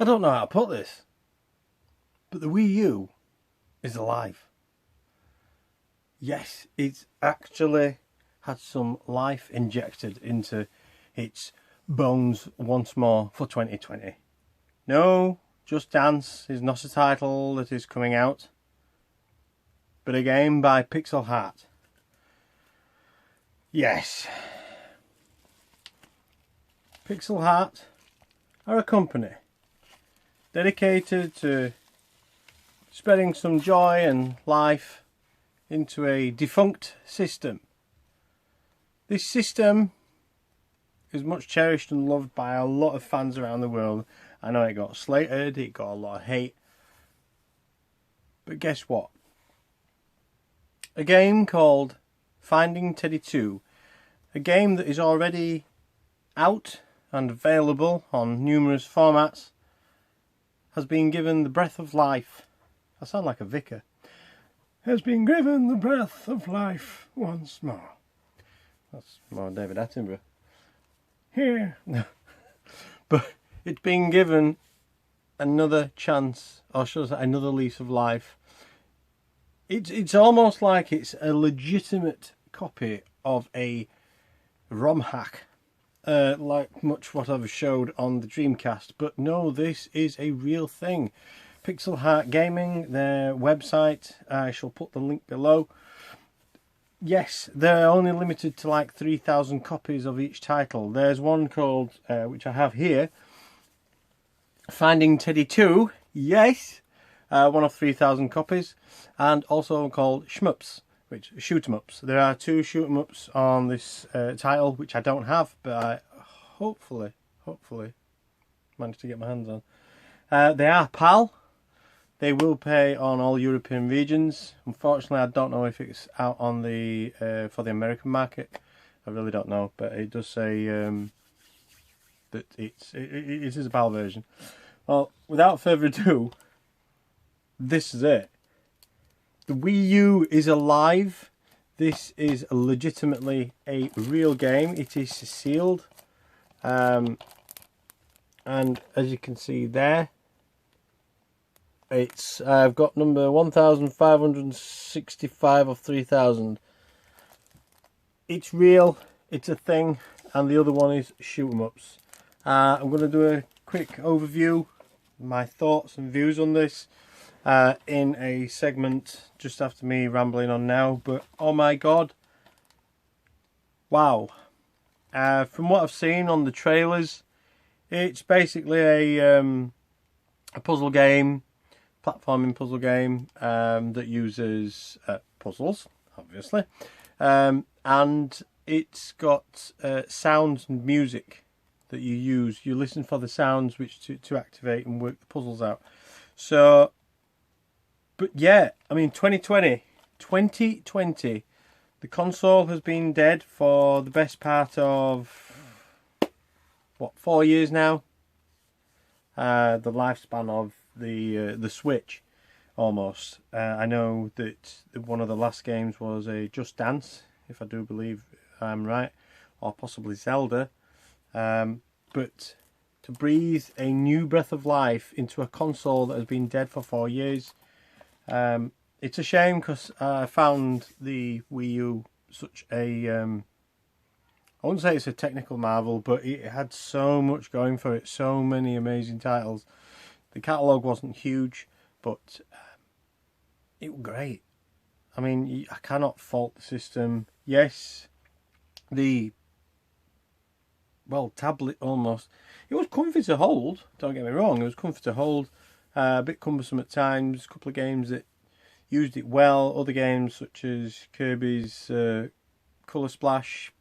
I don't know how to put this, but the Wii U is alive. Yes, it's actually had some life injected into its bones once more for 2020. No, Just Dance is not a title that is coming out, but a game by Pixel Heart. Yes. Pixel Heart are a company dedicated to spreading some joy and life into a defunct system. This system is much cherished and loved by a lot of fans around the world. I know it got slated, it got a lot of hate. But guess what? A game called Finding Teddy 2, a game that is already out and available on numerous formats, has been given the breath of life. I sound like a vicar. Has been given the breath of life once more. That's more David Attenborough. Here. But it's been given another chance, or should I say another lease of life. It's almost like it's a legitimate copy of a ROM hack, like much what I've showed on the Dreamcast. But no, this is a real thing. Pixel Heart Gaming, their website, I shall put the link below. Yes, they're only limited to like 3,000 copies of each title. There's one called, which I have here, Finding Teddy 2, yes, one of 3,000 copies, and also called shmups, which shoot 'em ups. There are 2 shoot 'em ups on this title, which I don't have, but I hopefully managed to get my hands on. They are PAL. They will pay on all European regions. Unfortunately, I don't know if it's out on the for the American market. I really don't know, but it does say that it is a PAL version. Well, without further ado, this is it. The Wii U is alive. This is legitimately a real game. It is sealed, and as you can see there, I've got number 1565 of 3000. It's real, it's a thing, and the other one is shoot 'em ups. I'm going to do a quick overview, my thoughts and views on this, in a segment just after me rambling on now. But oh my god, wow! From what I've seen on the trailers, it's basically a puzzle game. Platforming puzzle game that uses puzzles, obviously, and it's got sounds and music that you use. You listen for the sounds which to activate and work the puzzles out. So, but yeah, I mean 2020, the console has been dead for the best part of what, 4 years now. The lifespan of the Switch, almost. I know that one of the last games was a Just Dance, if I do believe I'm right, or possibly Zelda. But to breathe a new breath of life into a console that has been dead for 4 years, it's a shame, because I found the Wii U such a I wouldn't say it's a technical marvel, but it had so much going for it, so many amazing titles. The catalogue wasn't huge, but it was great. I mean, I cannot fault the system. Yes, the, well, tablet almost. It was comfy to hold, don't get me wrong. It was comfy to hold. A bit cumbersome at times. A couple of games that used it well. Other games such as Kirby's Colour Splash,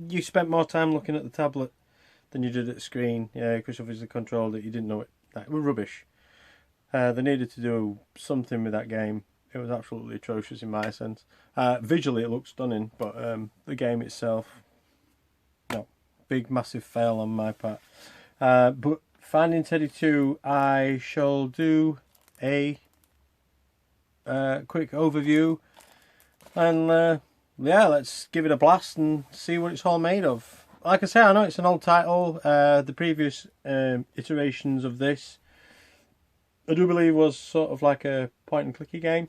you spent more time looking at the tablet than you did at the screen, yeah, because obviously controlled it, you didn't know it. It was rubbish. They needed to do something with that game. It was absolutely atrocious in my sense. Visually it looked stunning, but the game itself, no, big massive fail on my part. But Finding Teddy 2, I shall do a quick overview, and yeah, let's give it a blast and see what it's all made of. like I say, I know it's an old title. The previous iterations of this, I do believe, was sort of like a point and clicky game.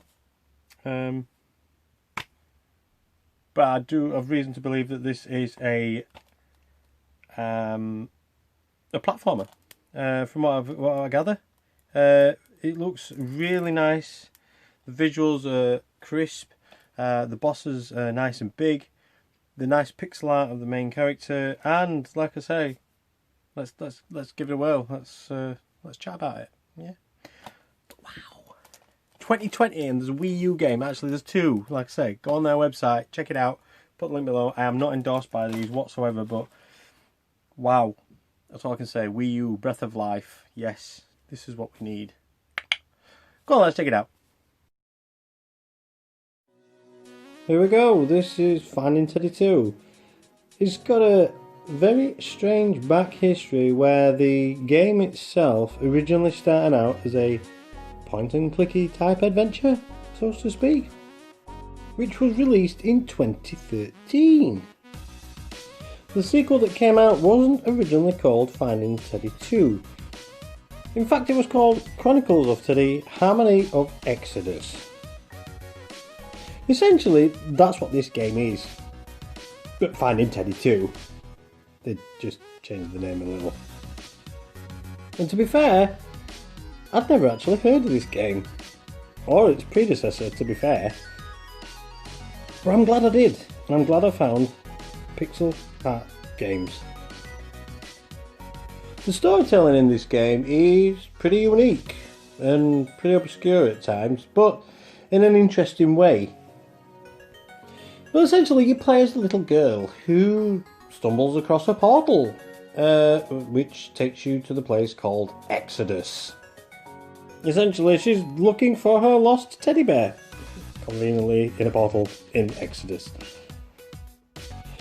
But I do have reason to believe that this is a platformer. From what I gather, it looks really nice. The visuals are crisp. The bosses are nice and big. The nice pixel art of the main character, and like I say, let's give it a whirl. Let's chat about it. Yeah. Wow. 2020, and there's a Wii U game. Actually, there's two. Like I say, go on their website, check it out. Put the link below. I am not endorsed by these whatsoever, but wow, that's all I can say. Wii U, Breath of Life. Yes, this is what we need. Go on, let's check it out. Here we go, this is Finding Teddy 2. It's got a very strange back history where the game itself originally started out as a point and clicky type adventure, so to speak, which was released in 2013. The sequel that came out wasn't originally called Finding Teddy 2. In fact, it was called Chronicles of Teddy: Harmony of Exodus. Essentially, that's what this game is. But Finding Teddy 2. They just changed the name a little. And to be fair, I'd never actually heard of this game. Or its predecessor, to be fair. But I'm glad I did. And I'm glad I found pixel art games. The storytelling in this game is pretty unique. And pretty obscure at times. But in an interesting way. Well, essentially, you play as the little girl who stumbles across a portal, which takes you to the place called Exodus. Essentially, she's looking for her lost teddy bear, conveniently in a portal in Exodus.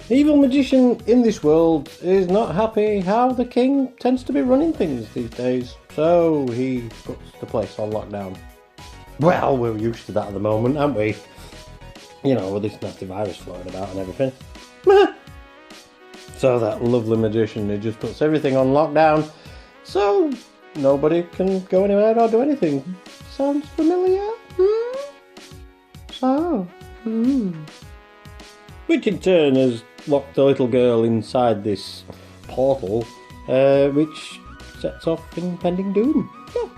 The evil magician in this world is not happy how the king tends to be running things these days, so he puts the place on lockdown. Well, we're used to that at the moment, aren't we? You know, with this nasty virus floating about and everything. So that lovely magician who just puts everything on lockdown, so nobody can go anywhere or do anything. Sounds familiar? Which in turn has locked the little girl inside this portal, which sets off impending doom. Yeah.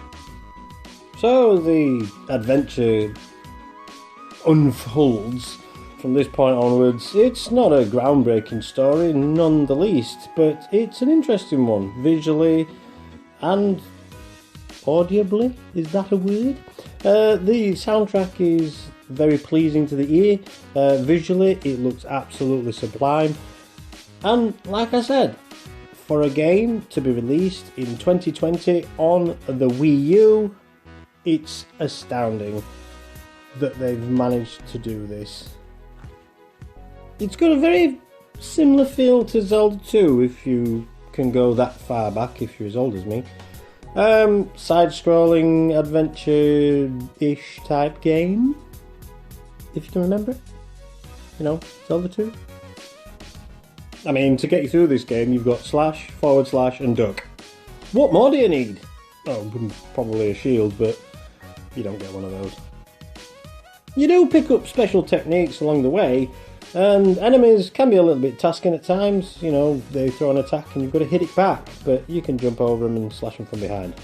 So the adventure unfolds from this point onwards. It's not a groundbreaking story, none the least, but it's an interesting one, visually and audibly. Is that a word? The soundtrack is very pleasing to the ear. Visually, it looks absolutely sublime. And like I said, for a game to be released in 2020 on the Wii U, it's astounding that they've managed to do this. It's got a very similar feel to Zelda 2, if you can go that far back, if you're as old as me. Side-scrolling, adventure-ish type game, if you can remember it. You know, Zelda 2. I mean, to get you through this game, you've got slash, forward slash, and duck. What more do you need? Oh, probably a shield, but you don't get one of those. You do pick up special techniques along the way, and enemies can be a little bit tasking at times. You know, they throw an attack and you've got to hit it back, but you can jump over them and slash them from behind.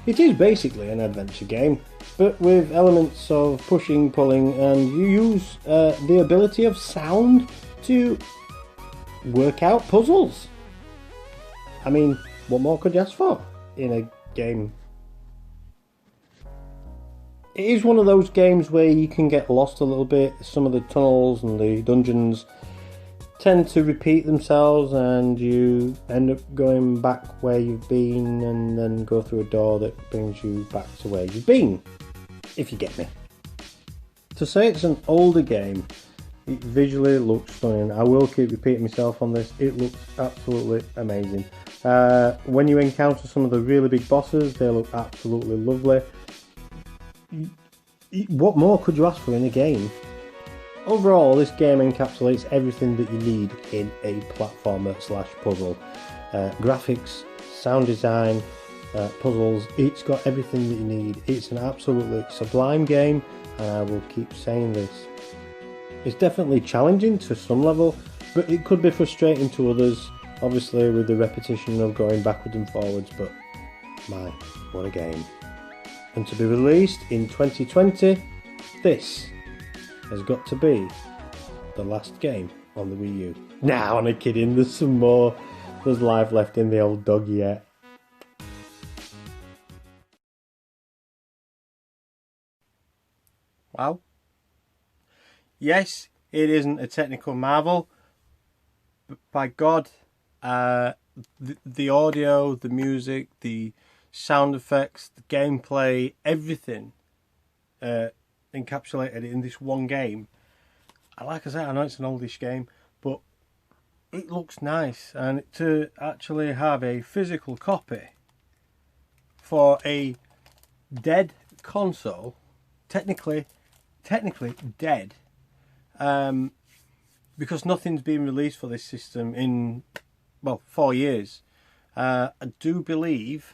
It is basically an adventure game, but with elements of pushing, pulling, and you use the ability of sound to work out puzzles. I mean, what more could you ask for in a game? It is one of those games where you can get lost a little bit. Some of the tunnels and the dungeons tend to repeat themselves, and you end up going back where you've been and then go through a door that brings you back to where you've been, if you get me. To say it's an older game, it visually looks stunning. I will keep repeating myself on this. It looks absolutely amazing. When you encounter some of the really big bosses, they look absolutely lovely. What more could you ask for in a game? Overall, this game encapsulates everything that you need in a platformer slash puzzle. Graphics, sound design, puzzles, it's got everything that you need. It's an absolutely sublime game, and I will keep saying this. It's definitely challenging to some level, but it could be frustrating to others, obviously with the repetition of going backwards and forwards, but my, what a game. And to be released in 2020, this has got to be the last game on the Wii U. Nah, I'm kidding, there's some more. There's life left in the old dog yet. Wow. Yes, it isn't a technical marvel, but by God, the audio, the music, the sound effects, the gameplay, everything encapsulated in this one game. Like I said, I know it's an oldish game, but it looks nice, and to actually have a physical copy for a dead console, technically dead, because nothing's been released for this system in, well, 4 years. I do believe,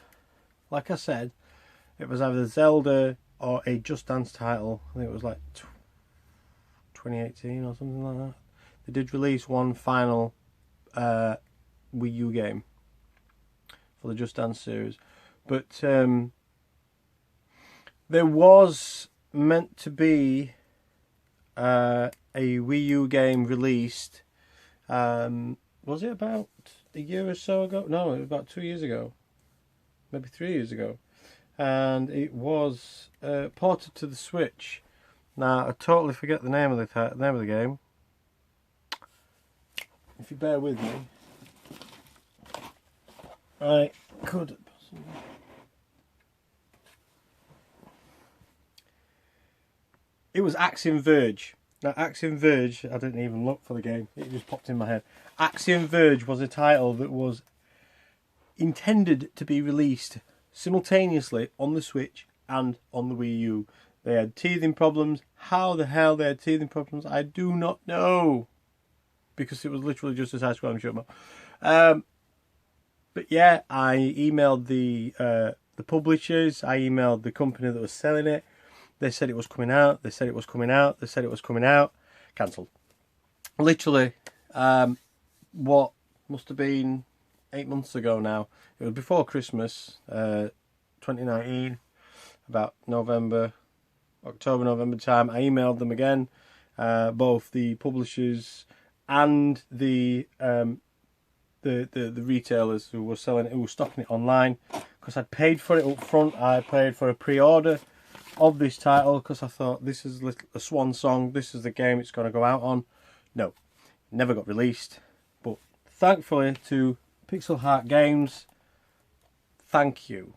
like I said, it was either Zelda or a Just Dance title. I think it was like 2018 or something like that. They did release one final Wii U game for the Just Dance series, but there was meant to be a Wii U game released. Was it about a year or so ago? No, it was about 2 years ago, maybe 3 years ago, and it was ported to the Switch. Now I totally forget the name of the game. If you bear with me, I could possibly. It was Axiom Verge. Now, Axiom Verge, I didn't even look for the game, it just popped in my head. Axiom Verge was a title that was intended to be released simultaneously on the Switch and on the Wii U. They had teething problems. How the hell they had teething problems, I do not know. Because it was literally just a side-scrolling shoot 'em up. But yeah, I emailed the publishers, I emailed the company that was selling it. They said it was coming out, they said it was coming out, they said it was coming out. Cancelled. Literally, what must have been 8 months ago now. It was before Christmas, 2019, about October, November time. I emailed them again, both the publishers and the retailers who were selling it, who were stocking it online, because I'd paid for it up front. I paid for a pre-order of this title because I thought this is a swan song, this is the game it's going to go out on. No, never got released, but thankfully to Pixel Heart Games, thank you.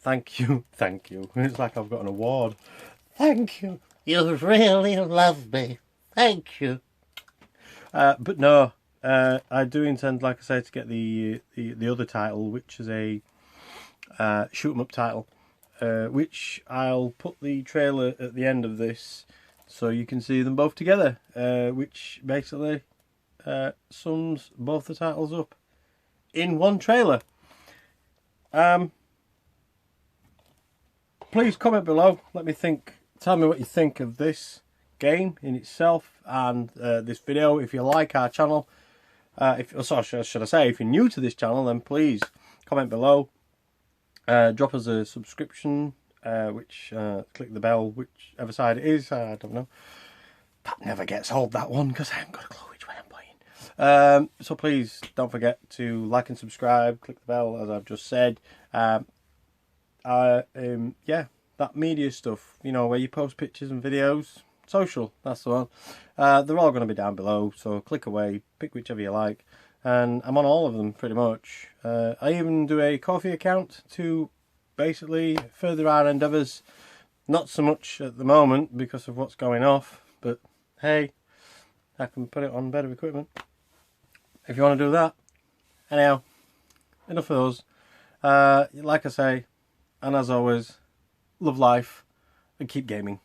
It's like I've got an award. Thank you. You really love me. Thank you. But no, I do intend, like I said, to get the other title, which is a shoot 'em up title, which I'll put the trailer at the end of this so you can see them both together, which basically sums both the titles up in one trailer. Please comment below, tell me what you think of this game in itself and this video. If you like our channel, should I say, if you're new to this channel, then please comment below, drop us a subscription, which click the bell, whichever side it is. I don't know, that never gets old, that one, because I haven't got a clue which way I'm playing. So please don't forget to like and subscribe, click the bell, as I've just said. Yeah, that media stuff, you know, where you post pictures and videos, social, that's the one. They're all going to be down below, so click away, pick whichever you like, and I'm on all of them pretty much. I even do a coffee account to basically further our endeavours. Not so much at the moment because of what's going off, but hey, I can put it on better equipment if you want to do that. Anyhow, enough of those. Like I say, and as always, love life and keep gaming.